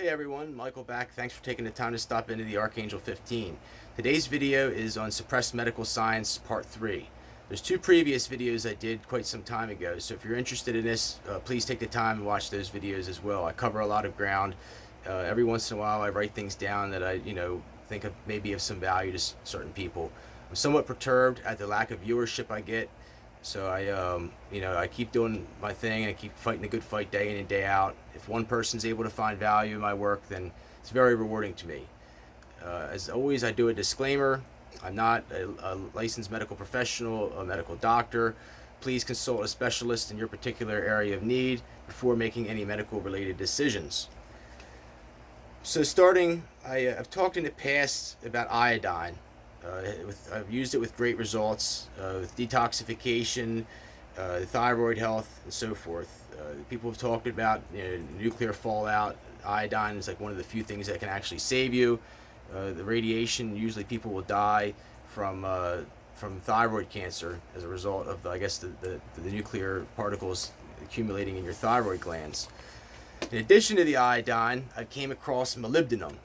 Hey everyone, Michael back. Thanks for taking the time to stop into the Archangel 15. Today's video is on suppressed medical science part 3. There's two previous videos I did quite some time ago, so if you're interested in this, please take the time and watch those videos as well. I cover a lot of ground. Every once in a while I write things down that I think of maybe of some value to certain people. I'm somewhat perturbed at the lack of viewership I get, so I keep doing my thing and I keep fighting the good fight day in and day out. If one person's able to find value in my work, then it's very rewarding to me. As always, I do a disclaimer. I'm not a licensed medical professional, a medical doctor. Please consult a specialist in your particular area of need before making any medical related decisions. So I've talked in the past about iodine. I've used it with great results, with detoxification, thyroid health, and so forth. People have talked about nuclear fallout. Iodine is like one of the few things that can actually save you. The radiation, usually people will die from thyroid cancer as a result of, the nuclear particles accumulating in your thyroid glands. In addition to the iodine, I came across molybdenum.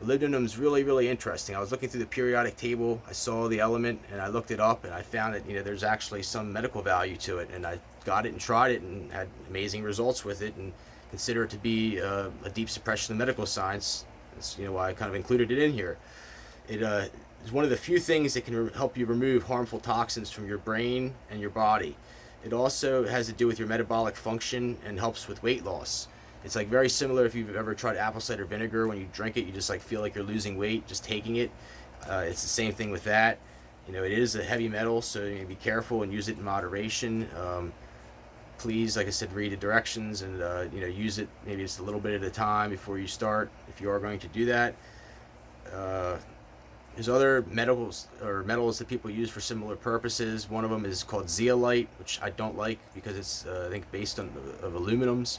Molybdenum is really, really interesting. I was looking through the periodic table, I saw the element, and I looked it up, and I found that there's actually some medical value to it, and I got it and tried it and had amazing results with it, and consider it to be a deep suppression of medical science. That's why I kind of included it in here. It is one of the few things that can help you remove harmful toxins from your brain and your body. It also has to do with your metabolic function and helps with weight loss. It's like very similar if you've ever tried apple cider vinegar. When you drink it, you just like feel like you're losing weight just taking it. It's the same thing with that. It is a heavy metal, so be careful and use it in moderation. Please, like I said, read the directions and use it maybe just a little bit at a time before you start, if you are going to do that. There's other metals that people use for similar purposes. One of them is called zeolite, which I don't like because it's I think based on of aluminums.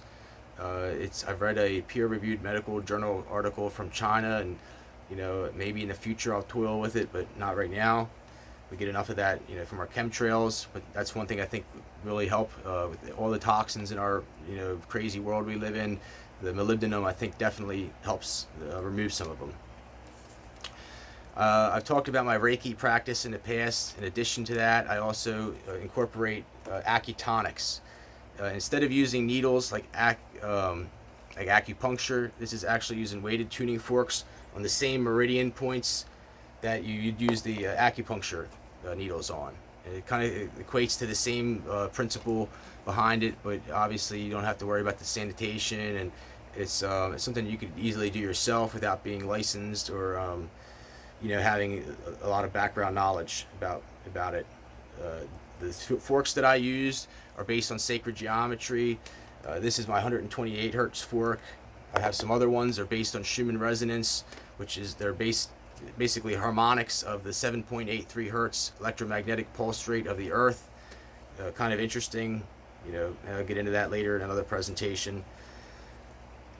I've read a peer-reviewed medical journal article from China, and maybe in the future I'll toil with it, but not right now. We get enough of that from our chemtrails, but that's one thing I think really help with all the toxins in our crazy world we live in. The molybdenum I think definitely helps remove some of them. I've talked about my Reiki practice in the past. In addition to that, I also incorporate acutonics. Instead of using needles like acupuncture, this is actually using weighted tuning forks on the same meridian points that you'd use the acupuncture needles on. It kind of equates to the same principle behind it, but obviously you don't have to worry about the sanitation, and it's something you could easily do yourself without being licensed or having a lot of background knowledge about it. The forks that I used are based on sacred geometry. This is my 128 hertz fork. I have some other ones. They're based on Schumann resonance, they're basically harmonics of the 7.83 hertz electromagnetic pulse rate of the Earth. Kind of interesting. I'll get into that later in another presentation.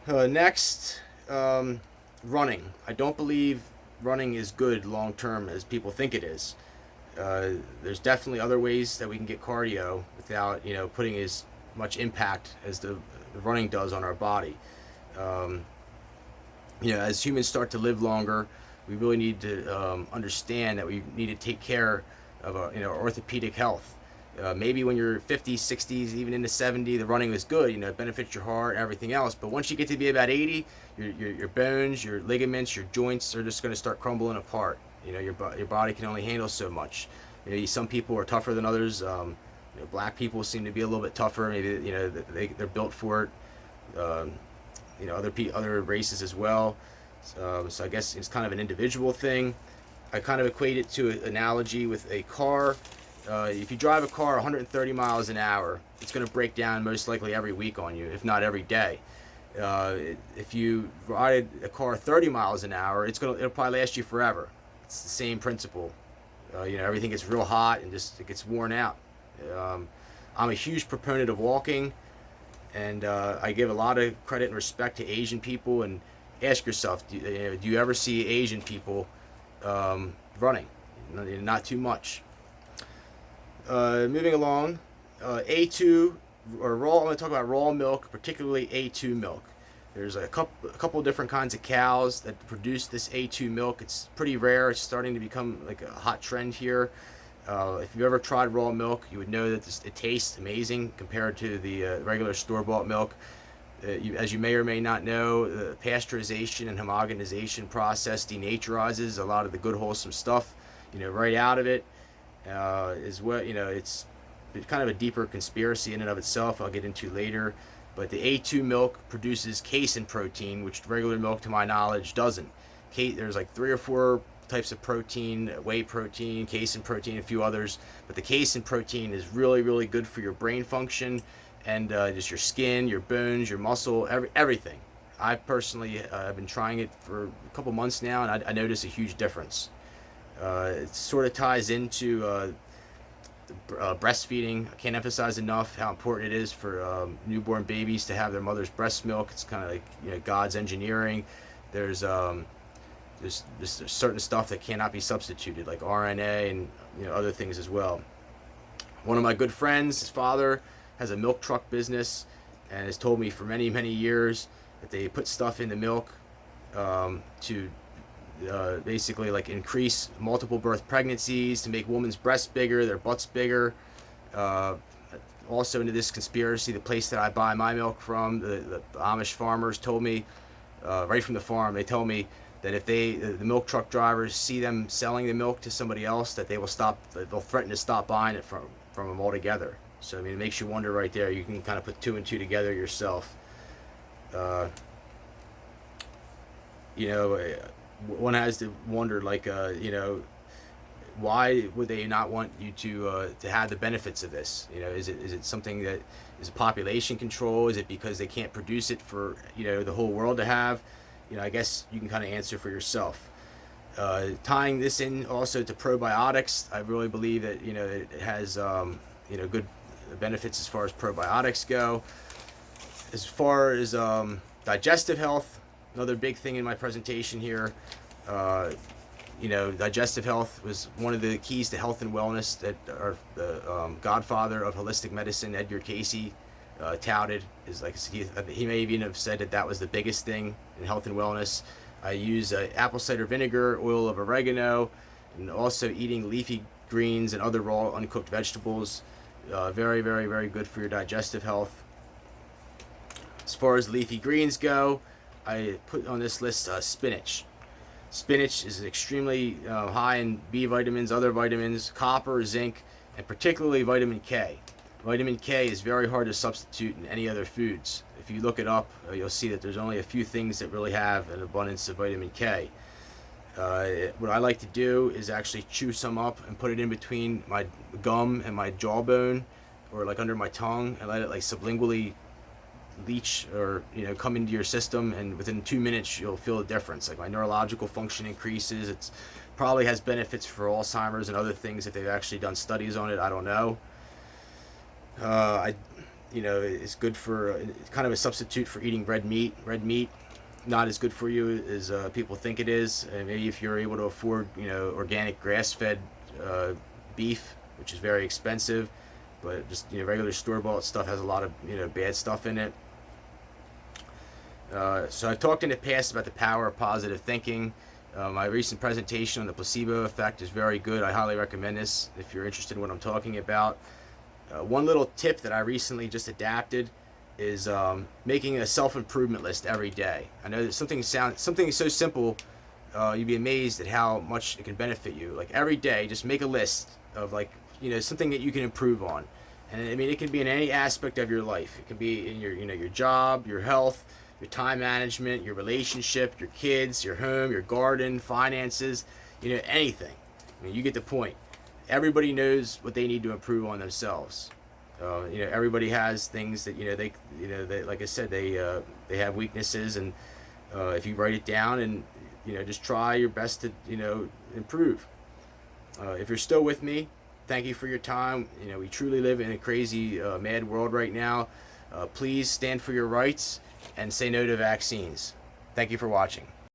Next, running. I don't believe running is good long term as people think it is. There's definitely other ways that we can get cardio without putting as much impact as the running does on our body. As humans start to live longer, we really need to understand that we need to take care of our orthopedic health. Maybe when you're 50s, 60s, even into 70, the running was good. It benefits your heart and everything else. But once you get to be about 80, your bones, your ligaments, your joints are just going to start crumbling apart. Your body can only handle so much. Maybe some people are tougher than others. Black people seem to be a little bit tougher. Maybe they're built for it. Other races as well. So I guess it's kind of an individual thing. I kind of equate it to an analogy with a car. If you drive a car 130 miles an hour, it's going to break down most likely every week on you, if not every day. If you ride a car 30 miles an hour, it'll probably last you forever. It's the same principle. Everything gets real hot and it gets worn out. I'm a huge proponent of walking, and I give a lot of credit and respect to Asian people. And ask yourself, do you ever see Asian people running? Not too much. Moving along, A2 or raw. I'm going to talk about raw milk, particularly A2 milk. There's a couple different kinds of cows that produce this A2 milk. It's pretty rare. It's starting to become like a hot trend here. If you've ever tried raw milk, you would know that it tastes amazing compared to the regular store-bought milk. As you may or may not know, the pasteurization and homogenization process denaturizes a lot of the good wholesome stuff, right out of it. Is what it's kind of a deeper conspiracy in and of itself. I'll get into later. But the A2 milk produces casein protein, which regular milk, to my knowledge, doesn't. There's like 3 or 4 types of protein: whey protein, casein protein, a few others. But the casein protein is really, really good for your brain function and just your skin, your bones, your muscle, everything. I personally have been trying it for a couple months now, and I notice a huge difference. It sort of ties into breastfeeding. I can't emphasize enough how important it is for newborn babies to have their mother's breast milk. It's kind of like God's engineering. There's certain stuff that cannot be substituted, like RNA and other things as well. One of my good friends, his father, has a milk truck business and has told me for many, many years that they put stuff in the milk to basically like increase multiple birth pregnancies, to make women's breasts bigger, their butts bigger. Also into this conspiracy, the place that I buy my milk from, the Amish farmers told me, right from the farm, they tell me that if the milk truck drivers see them selling the milk to somebody else, that they'll threaten to stop buying it from them altogether. So I mean, it makes you wonder right there. You can kind of put 2 and 2 together yourself. One has to wonder, like, why would they not want you to have the benefits of this? Is it something that is population control? Is it because they can't produce it for the whole world to have? I guess you can kind of answer for yourself. Tying this in also to probiotics, I really believe that it has good benefits as far as probiotics go. As far as digestive health, another big thing in my presentation here. Digestive health was one of the keys to health and wellness that the godfather of holistic medicine, Edgar Cayce, touted. Is like he may even have said that was the biggest thing in health and wellness. I use apple cider vinegar, oil of oregano, and also eating leafy greens and other raw uncooked vegetables. Very, very, very good for your digestive health. As far as leafy greens go, I put on this list spinach. Spinach is extremely high in B vitamins, other vitamins, copper, zinc, and particularly vitamin K. Vitamin K is very hard to substitute in any other foods. If you look it up, you'll see that there's only a few things that really have an abundance of vitamin K. What I like to do is actually chew some up and put it in between my gum and my jawbone, or like under my tongue, and let it like sublingually leach or come into your system, and within 2 minutes you'll feel a difference. Like my neurological function increases. It's probably has benefits for Alzheimer's and other things if they've actually done studies on it. I don't know. It's good for it's kind of a substitute for eating red meat. Red meat not as good for you as people think it is. Maybe if you're able to afford organic grass-fed beef, which is very expensive, but just regular store-bought stuff has a lot of bad stuff in it. So I've talked in the past about the power of positive thinking. My recent presentation on the placebo effect is very good. I highly recommend this if you're interested in what I'm talking about. One little tip that I recently just adapted is making a self-improvement list every day. I know that something so simple, you'd be amazed at how much it can benefit you. Like every day, just make a list of something that you can improve on. And I mean, it can be in any aspect of your life. It can be in your job, your health, your time management, your relationship, your kids, your home, your garden, finances, anything. I mean, you get the point. Everybody knows what they need to improve on themselves. Everybody has things that they like I said, they have weaknesses, and if you write it down and just try your best to improve. If you're still with me, thank you for your time. We truly live in a crazy, mad world right now. Please stand for your rights and say no to vaccines. Thank you for watching.